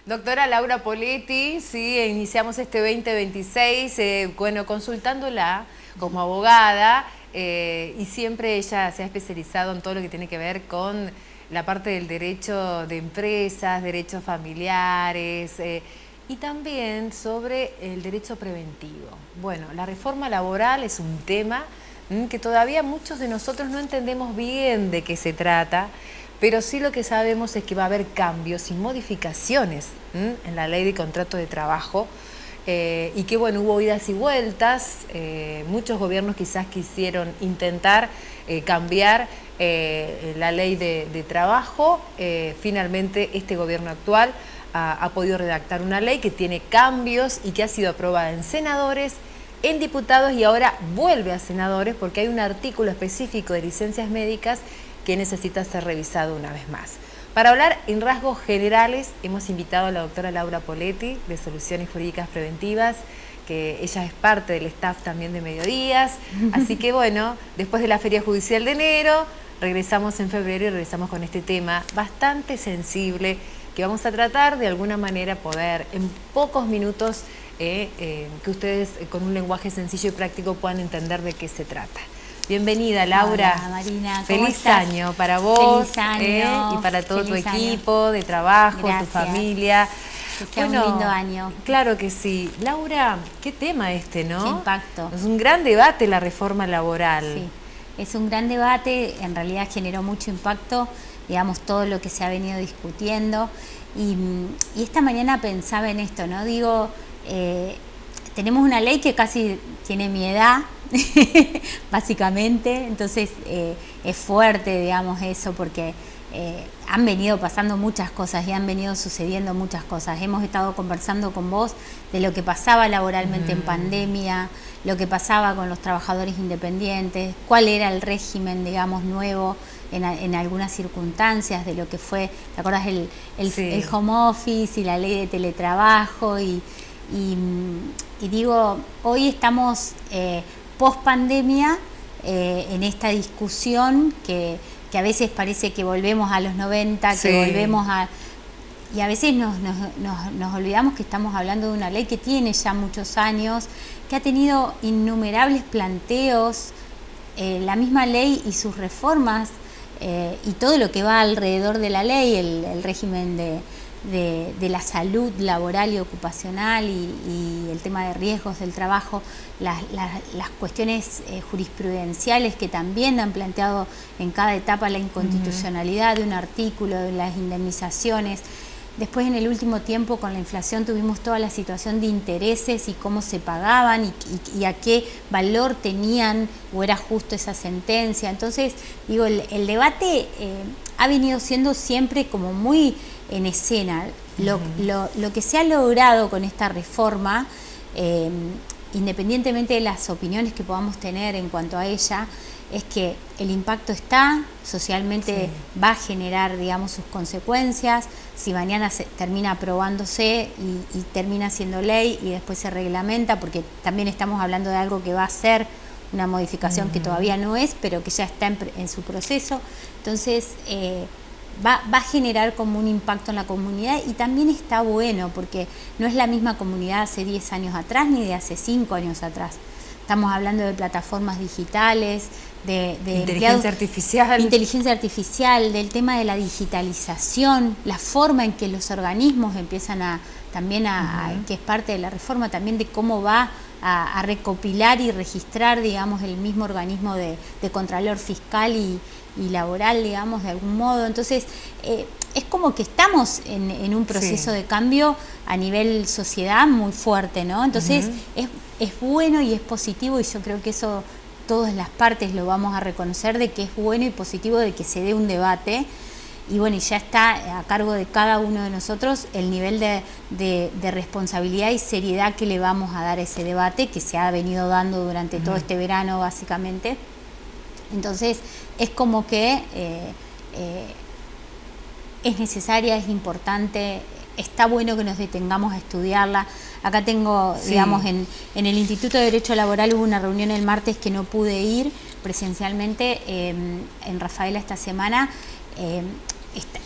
Doctora Laura Poletti, sí, iniciamos este 2026, consultándola como abogada, y siempre ella se ha especializado en todo lo que tiene que ver con la parte del derecho de empresas, derechos familiares, y también sobre el derecho preventivo. Bueno, la reforma laboral es un tema que todavía muchos de nosotros no entendemos bien de qué se trata, pero sí lo que sabemos es que va a haber cambios y modificaciones en la ley de contrato de trabajo, y que bueno, hubo idas y vueltas, muchos gobiernos quizás quisieron intentar cambiar la ley de trabajo. Finalmente este gobierno actual ha podido redactar una ley que tiene cambios y que ha sido aprobada en senadores, en diputados y ahora vuelve a senadores porque hay un artículo específico de licencias médicas que necesita ser revisado una vez más. Para hablar en rasgos generales, hemos invitado a la doctora Laura Poletti, de Soluciones Jurídicas Preventivas, que ella es parte del staff también de Mediodías. Así que bueno, después de la Feria Judicial de enero, regresamos en febrero y regresamos con este tema bastante sensible que vamos a tratar de alguna manera poder en pocos minutos que ustedes con un lenguaje sencillo y práctico puedan entender de qué se trata. Bienvenida, Laura. Hola, Marina. Feliz año para vos. Feliz año. Y para todo tu Feliz equipo de trabajo, Gracias. tu familia. Que sea un lindo año. Claro que sí. Laura, qué tema este, ¿no? Qué impacto. Es un gran debate la reforma laboral. Sí, es un gran debate, en realidad generó mucho impacto, digamos, todo lo que se ha venido discutiendo. Y esta mañana pensaba en esto, ¿no? Digo, tenemos una ley que casi tiene mi edad, básicamente, entonces es fuerte, digamos, eso, porque han venido pasando muchas cosas y han venido sucediendo muchas cosas. Hemos estado conversando con vos de lo que pasaba laboralmente en pandemia, lo que pasaba con los trabajadores independientes, cuál era el régimen, digamos, nuevo en algunas circunstancias de lo que fue, ¿te acuerdas? Sí. El home office y la ley de teletrabajo y digo, hoy estamos post pandemia en esta discusión que a veces parece que volvemos a los 90, sí, que volvemos a... Y a veces nos olvidamos que estamos hablando de una ley que tiene ya muchos años, que ha tenido innumerables planteos, la misma ley y sus reformas, y todo lo que va alrededor de la ley, el régimen de la salud laboral y ocupacional y el tema de riesgos del trabajo, las cuestiones jurisprudenciales que también han planteado en cada etapa la inconstitucionalidad de un artículo, de las indemnizaciones. Después, en el último tiempo, con la inflación, tuvimos toda la situación de intereses y cómo se pagaban y a qué valor tenían o era justo esa sentencia. Entonces, digo, el debate ha venido siendo siempre como muy en escena. Lo que se ha logrado con esta reforma, independientemente de las opiniones que podamos tener en cuanto a ella, es que el impacto está, socialmente sí, va a generar, digamos, sus consecuencias. Si mañana termina aprobándose y termina siendo ley y después se reglamenta, porque también estamos hablando de algo que va a ser una modificación que todavía no es, pero que ya está en su proceso. Entonces, va a generar como un impacto en la comunidad y también está bueno porque no es la misma comunidad hace 10 años atrás ni de hace 5 años atrás. Estamos hablando de plataformas digitales, de inteligencia artificial, del tema de la digitalización, la forma en que los organismos empiezan que es parte de la reforma, también de cómo va a recopilar y registrar, digamos, el mismo organismo de contralor fiscal y laboral, digamos, de algún modo. Entonces, es como que estamos en un proceso sí, de cambio a nivel sociedad muy fuerte, ¿no? Entonces, es bueno y es positivo, y yo creo que eso todas las partes lo vamos a reconocer, de que es bueno y positivo de que se dé un debate. Y bueno, y ya está a cargo de cada uno de nosotros el nivel de responsabilidad y seriedad que le vamos a dar a ese debate que se ha venido dando durante todo este verano, básicamente. Entonces, es como que es necesaria, es importante, está bueno que nos detengamos a estudiarla. Acá tengo, digamos, en el Instituto de Derecho Laboral hubo una reunión el martes que no pude ir, presencialmente en Rafaela esta semana.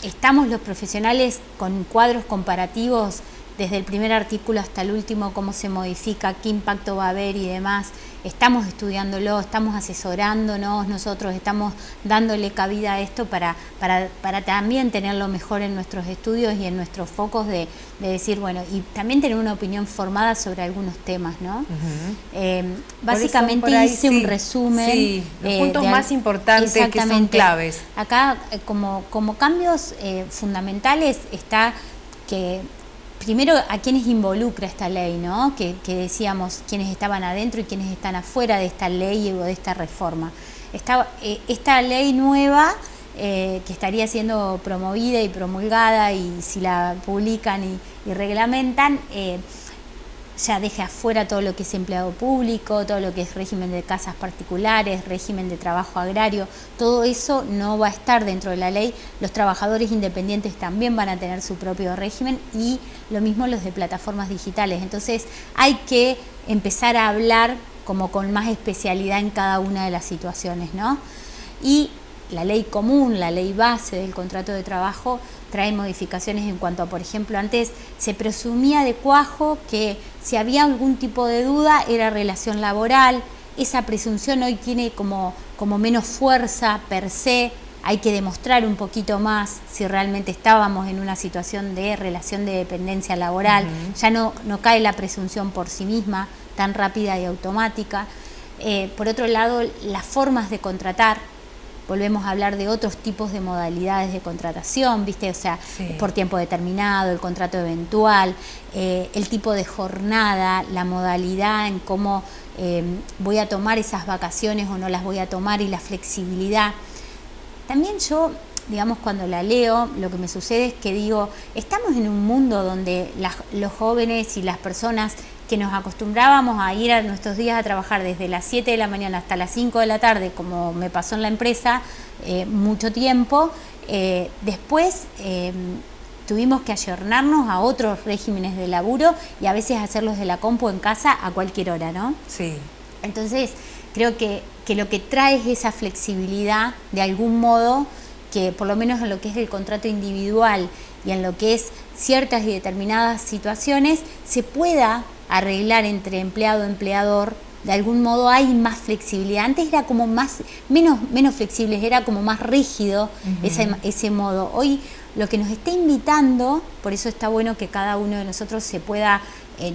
Estamos los profesionales con cuadros comparativos desde el primer artículo hasta el último, cómo se modifica, qué impacto va a haber y demás. Estamos estudiándolo, estamos asesorándonos nosotros, estamos dándole cabida a esto para también tenerlo mejor en nuestros estudios y en nuestros focos de decir, bueno, y también tener una opinión formada sobre algunos temas, ¿no? Básicamente hice un resumen. Los puntos más importantes que son claves. Acá, como cambios fundamentales, está que primero a quienes involucra esta ley, ¿no? Que decíamos quienes estaban adentro y quienes están afuera de esta ley o de esta reforma. Esta ley nueva que estaría siendo promovida y promulgada, y si la publican y reglamentan, ya deja afuera todo lo que es empleado público, todo lo que es régimen de casas particulares, régimen de trabajo agrario. Todo eso no va a estar dentro de la ley. Los trabajadores independientes también van a tener su propio régimen, y lo mismo los de plataformas digitales. Entonces hay que empezar a hablar como con más especialidad en cada una de las situaciones, ¿no? Y la ley común, la ley base del contrato de trabajo, trae modificaciones en cuanto a, por ejemplo, antes se presumía de cuajo que si había algún tipo de duda era relación laboral. Esa presunción hoy tiene como menos fuerza per se. Hay que demostrar un poquito más si realmente estábamos en una situación de relación de dependencia laboral. Ya no cae la presunción por sí misma, tan rápida y automática. Por otro lado, las formas de contratar. Volvemos a hablar de otros tipos de modalidades de contratación, ¿viste? O sea, por tiempo determinado, el contrato eventual, el tipo de jornada, la modalidad en cómo voy a tomar esas vacaciones o no las voy a tomar, y la flexibilidad. También yo, digamos, cuando la leo, lo que me sucede es que digo, estamos en un mundo donde los jóvenes y las personas que nos acostumbrábamos a ir a nuestros días a trabajar desde las 7 de la mañana hasta las 5 de la tarde, como me pasó en la empresa mucho tiempo, después tuvimos que ayornarnos a otros regímenes de laburo y a veces hacerlos de la compu en casa a cualquier hora, ¿no? Sí. Entonces, creo que lo que trae es esa flexibilidad, de algún modo, que por lo menos en lo que es el contrato individual y en lo que es ciertas y determinadas situaciones, se pueda arreglar entre empleado y empleador. De algún modo hay más flexibilidad. Antes era como menos flexible, era como más rígido ese modo. Hoy lo que nos está invitando, por eso está bueno que cada uno de nosotros se pueda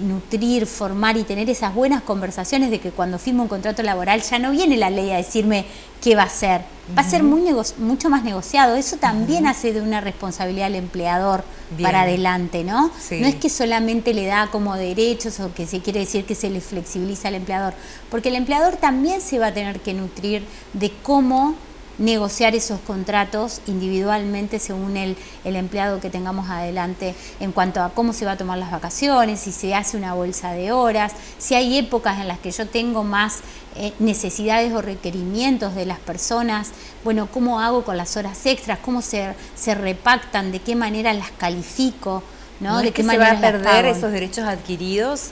nutrir, formar y tener esas buenas conversaciones, de que cuando firmo un contrato laboral ya no viene la ley a decirme qué va a ser. Va a ser mucho más negociado. Eso también hace de una responsabilidad al empleador para adelante, ¿no? Sí. No es que solamente le da como derechos, o que se quiere decir que se le flexibiliza al empleador, porque el empleador también se va a tener que nutrir de cómo negociar esos contratos individualmente según el empleado que tengamos adelante, en cuanto a cómo se va a tomar las vacaciones, si se hace una bolsa de horas, si hay épocas en las que yo tengo más necesidades o requerimientos de las personas, bueno, cómo hago con las horas extras, cómo se repactan, de qué manera las califico, ¿no? ¿De qué manera se va a perder esos derechos adquiridos?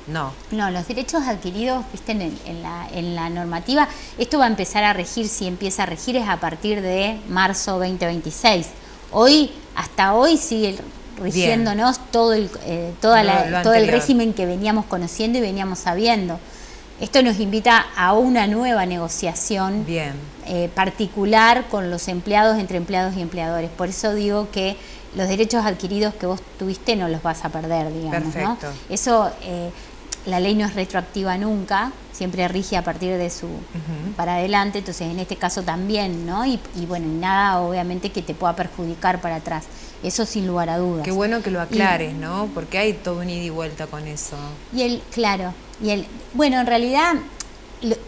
No, los derechos adquiridos, viste, en la normativa, esto va a empezar a regir, si empieza a regir, es a partir de marzo 2026. Hasta hoy sigue rigiéndonos todo el régimen que veníamos conociendo y veníamos sabiendo. Esto nos invita a una nueva negociación particular con los empleados, entre empleados y empleadores. Por eso digo que los derechos adquiridos que vos tuviste no los vas a perder, digamos, ¿no? Eso, la ley no es retroactiva nunca, siempre rige a partir de su para adelante, entonces en este caso también, ¿no? Y bueno, nada obviamente que te pueda perjudicar para atrás, eso sin lugar a dudas. Qué bueno que lo aclares, ¿no? Porque hay todo un ida y vuelta con eso. Bueno, en realidad,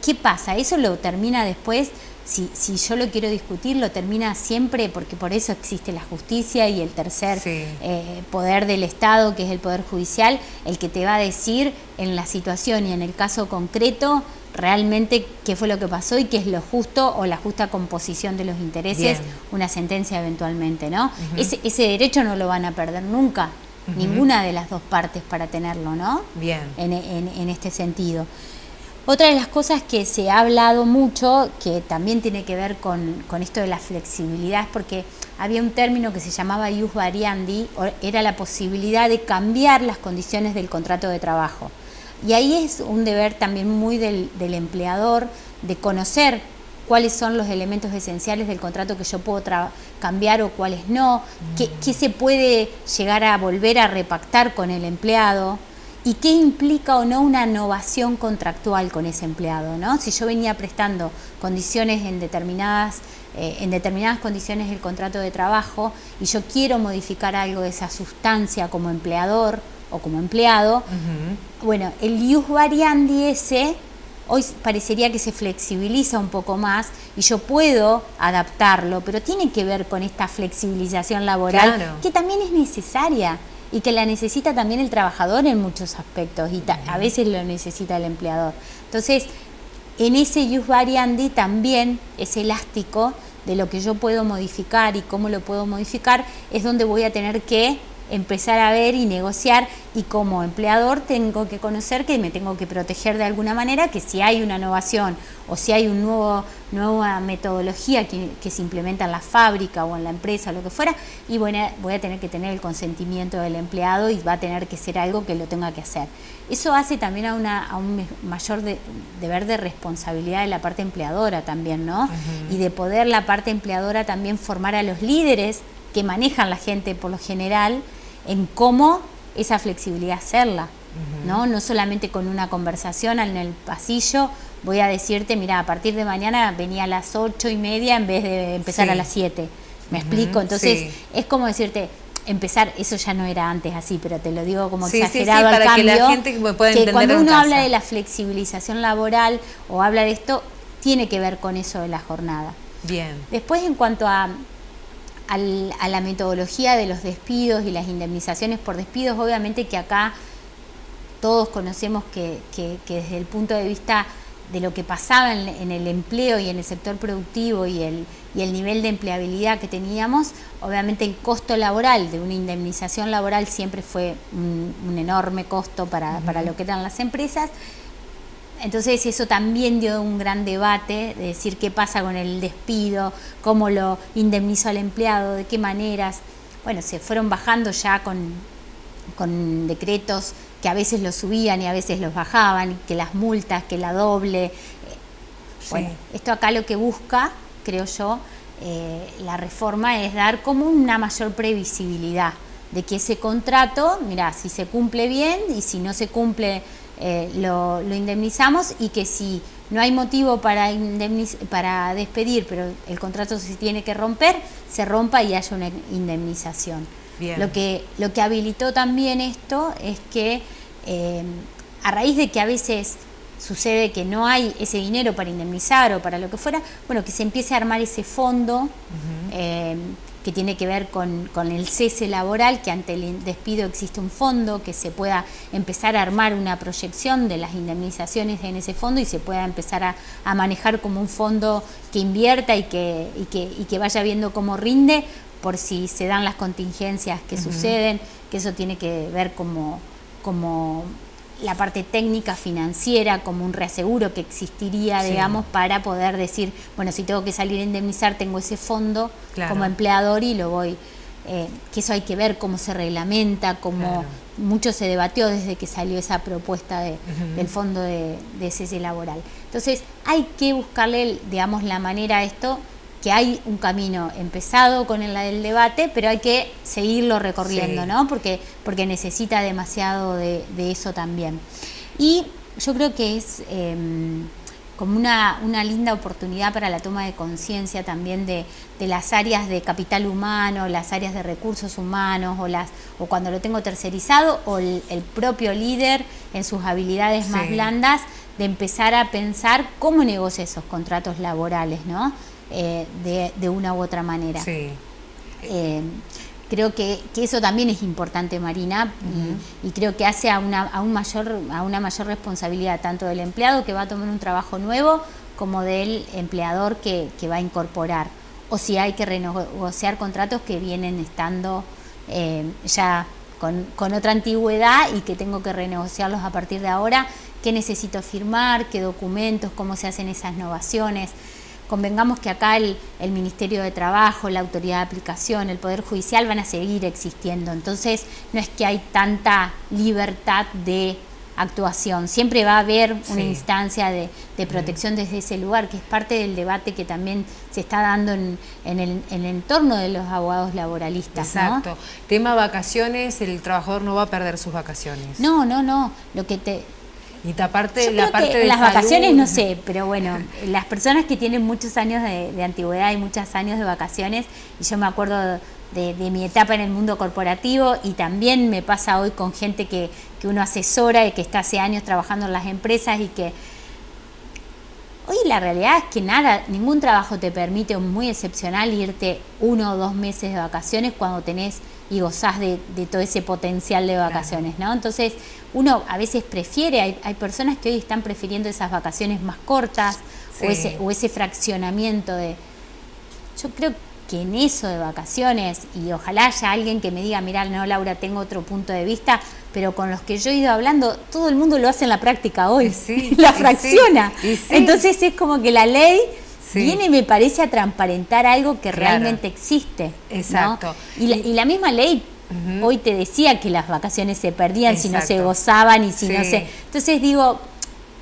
¿qué pasa? Eso lo termina después. Si yo lo quiero discutir, lo termina siempre, porque por eso existe la justicia y el tercer poder del Estado, que es el Poder Judicial, el que te va a decir en la situación y en el caso concreto realmente qué fue lo que pasó y qué es lo justo o la justa composición de los intereses, una sentencia eventualmente, ¿no? Ese derecho no lo van a perder nunca, ninguna de las dos partes, para tenerlo, ¿no? En este sentido. Otra de las cosas que se ha hablado mucho, que también tiene que ver con esto de la flexibilidad, es porque había un término que se llamaba ius variandi, era la posibilidad de cambiar las condiciones del contrato de trabajo. Y ahí es un deber también muy del empleador de conocer cuáles son los elementos esenciales del contrato que yo puedo cambiar o cuáles no, qué se puede llegar a volver a repactar con el empleado. ¿Y qué implica o no una novación contractual con ese empleado, ¿no? Si yo venía prestando condiciones en determinadas condiciones del contrato de trabajo y yo quiero modificar algo de esa sustancia como empleador o como empleado, bueno, el ius variandi ese hoy parecería que se flexibiliza un poco más y yo puedo adaptarlo, pero tiene que ver con esta flexibilización laboral, claro, que también es necesaria. Y que la necesita también el trabajador en muchos aspectos y a veces lo necesita el empleador. Entonces, en ese ius variandi también es elástico de lo que yo puedo modificar y cómo lo puedo modificar, es donde voy a tener que empezar a ver y negociar, y como empleador tengo que conocer que me tengo que proteger de alguna manera, que si hay una innovación o si hay una nueva metodología que se implementa en la fábrica o en la empresa o lo que fuera, y voy a tener que tener el consentimiento del empleado y va a tener que ser algo que lo tenga que hacer. Eso hace también a un mayor deber de responsabilidad de la parte empleadora también, ¿no? Y de poder la parte empleadora también formar a los líderes que manejan la gente por lo general en cómo esa flexibilidad hacerla, ¿no? No solamente con una conversación en el pasillo voy a decirte, mira, a partir de mañana venía a las 8:30 en vez de empezar a las 7. ¿Me explico? Entonces es como decirte, empezar, eso ya no era antes así, pero te lo digo como exagerado al para cambio, que la gente pueda entender cuando uno casa. habla de la flexibilización laboral o habla de esto, tiene que ver con eso de la jornada. Bien. Después, en cuanto a la metodología de los despidos y las indemnizaciones por despidos, obviamente que acá todos conocemos que desde el punto de vista de lo que pasaba en el empleo y en el sector productivo y el nivel de empleabilidad que teníamos, obviamente el costo laboral de una indemnización laboral siempre fue un enorme costo para lo que eran las empresas. Entonces eso también dio un gran debate de decir qué pasa con el despido, cómo lo indemnizo al empleado, de qué maneras. Bueno, se fueron bajando ya con decretos que a veces los subían y a veces los bajaban, que las multas, que la doble. Bueno, esto acá lo que busca, creo yo, la reforma es dar como una mayor previsibilidad de que ese contrato, mira, si se cumple bien y si no se cumple lo indemnizamos, y que si no hay motivo para despedir, pero el contrato se tiene que romper, se rompa y haya una indemnización. Bien. Lo que habilitó también esto es que a raíz de que a veces sucede que no hay ese dinero para indemnizar o para lo que fuera, bueno, que se empiece a armar ese fondo que tiene que ver con el cese laboral, que ante el despido existe un fondo, que se pueda empezar a armar una proyección de las indemnizaciones en ese fondo y se pueda empezar a manejar como un fondo que invierta y que vaya viendo cómo rinde por si se dan las contingencias que suceden, que eso tiene que ver como la parte técnica financiera, como un reaseguro que existiría, digamos, para poder decir, bueno, si tengo que salir a indemnizar, tengo ese fondo como empleador y lo voy, que eso hay que ver cómo se reglamenta, cómo mucho se debatió desde que salió esa propuesta del fondo de cese laboral. Entonces hay que buscarle, digamos, la manera a esto, que hay un camino empezado con el debate, pero hay que seguirlo recorriendo, ¿no? Porque necesita demasiado de eso también. Y yo creo que es como una linda oportunidad para la toma de conciencia también de las áreas de capital humano, las áreas de recursos humanos, o cuando lo tengo tercerizado, o el propio líder en sus habilidades más blandas, de empezar a pensar cómo negocia esos contratos laborales, ¿no? De una u otra manera. Creo que eso también es importante, Marina, y creo que hace a una mayor responsabilidad tanto del empleado que va a tomar un trabajo nuevo como del empleador que va a incorporar, o si hay que renegociar contratos que vienen estando ya con otra antigüedad y que tengo que renegociarlos a partir de ahora, qué necesito firmar, qué documentos, cómo se hacen esas novaciones. Convengamos que acá el Ministerio de Trabajo, la Autoridad de Aplicación, el Poder Judicial van a seguir existiendo. Entonces, no es que hay tanta libertad de actuación. Siempre va a haber una instancia de protección desde ese lugar, que es parte del debate que también se está dando en el entorno de los abogados laboralistas. Exacto. ¿No? Tema vacaciones, el trabajador no va a perder sus vacaciones. No. Lo que te... Y aparte, la parte de las vacaciones no sé, pero bueno, las personas que tienen muchos años de antigüedad y muchos años de vacaciones, y yo me acuerdo de mi etapa en el mundo corporativo, y también me pasa hoy con gente que uno asesora y que está hace años trabajando en las empresas, y que hoy la realidad es que ningún trabajo te permite, muy excepcional, irte 1 o 2 meses de vacaciones cuando tenés y gozás de todo ese potencial de vacaciones, ¿no? Entonces, uno a veces prefiere, hay personas que hoy están prefiriendo esas vacaciones más cortas, o ese fraccionamiento de... Yo creo que en eso de vacaciones, y ojalá haya alguien que me diga, mirá, no, Laura, tengo otro punto de vista, pero con los que yo he ido hablando, todo el mundo lo hace en la práctica hoy, la fracciona. Entonces es como que la ley viene, me parece, a transparentar algo que realmente existe. Exacto. ¿No? Y la misma ley hoy te decía que las vacaciones se perdían si no se gozaban y si no se... Entonces digo,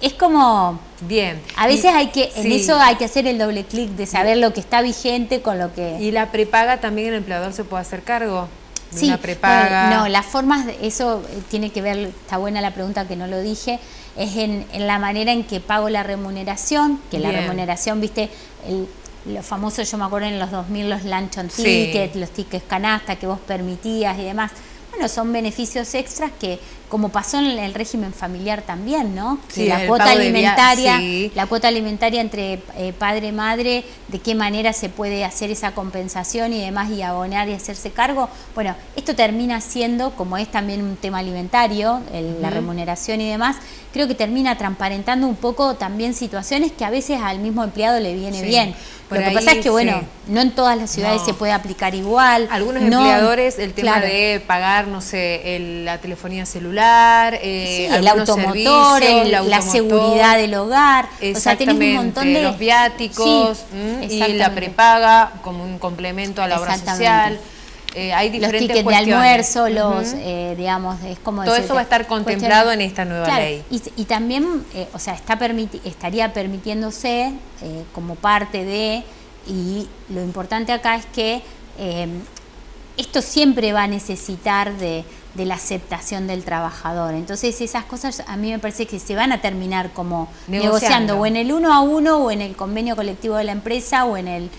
es como... Bien. A veces en eso hay que hacer el doble clic de saber lo que está vigente con lo que... ¿Y la prepaga también el empleador se puede hacer cargo? Sí, una prepaga. No, las formas, eso tiene que ver, está buena la pregunta que no lo dije, es en la manera en que pago la remuneración, que la remuneración, viste, lo famoso, yo me acuerdo en los 2000, los luncheon tickets, los tickets canasta que vos permitías y demás. Bueno, son beneficios extras que, como pasó en el régimen familiar también, ¿no? Sí, la cuota alimentaria, la cuota alimentaria entre padre y madre, de qué manera se puede hacer esa compensación y demás, y abonar y hacerse cargo. Bueno, esto termina siendo, como es también un tema alimentario, la remuneración y demás, creo que termina transparentando un poco también situaciones que a veces al mismo empleado le viene bien. Lo que pasa es que, bueno, no en todas las ciudades se puede aplicar igual. Algunos empleadores, el tema de pagar, no sé, la telefonía celular, el automotor, la seguridad del hogar. O sea, tenés un montón de... los viáticos, y la prepaga como un complemento a la obra social. Hay diferentes los tickets de almuerzo, digamos, es como... Todo eso va a estar contemplado en esta nueva ley. Y también, o sea, estaría permitiéndose como parte de... Y lo importante acá es que esto siempre va a necesitar de la aceptación del trabajador. Entonces esas cosas a mí me parece que se van a terminar como negociando o en el 1 a 1 o en el convenio colectivo de la empresa o en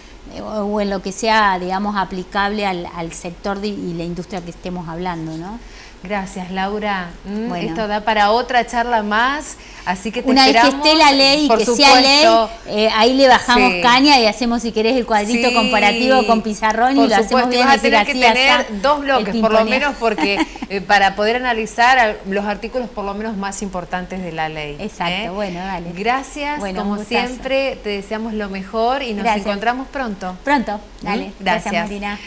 lo que sea, digamos, aplicable al sector y la industria que estemos hablando, ¿no? Gracias, Laura. Bueno. Esto da para otra charla más, así que te una esperamos. Vez que esté la ley y que sea ley, ahí le bajamos caña y hacemos, si querés, el cuadrito comparativo con pizarrón y lo hacemos bien. Vas a tener que tener 2 bloques, por lo menos, porque para poder analizar los artículos por lo menos más importantes de la ley. Exacto, bueno, dale. Gracias, como siempre, te deseamos lo mejor y nos encontramos pronto. Pronto, dale. Gracias, Marina.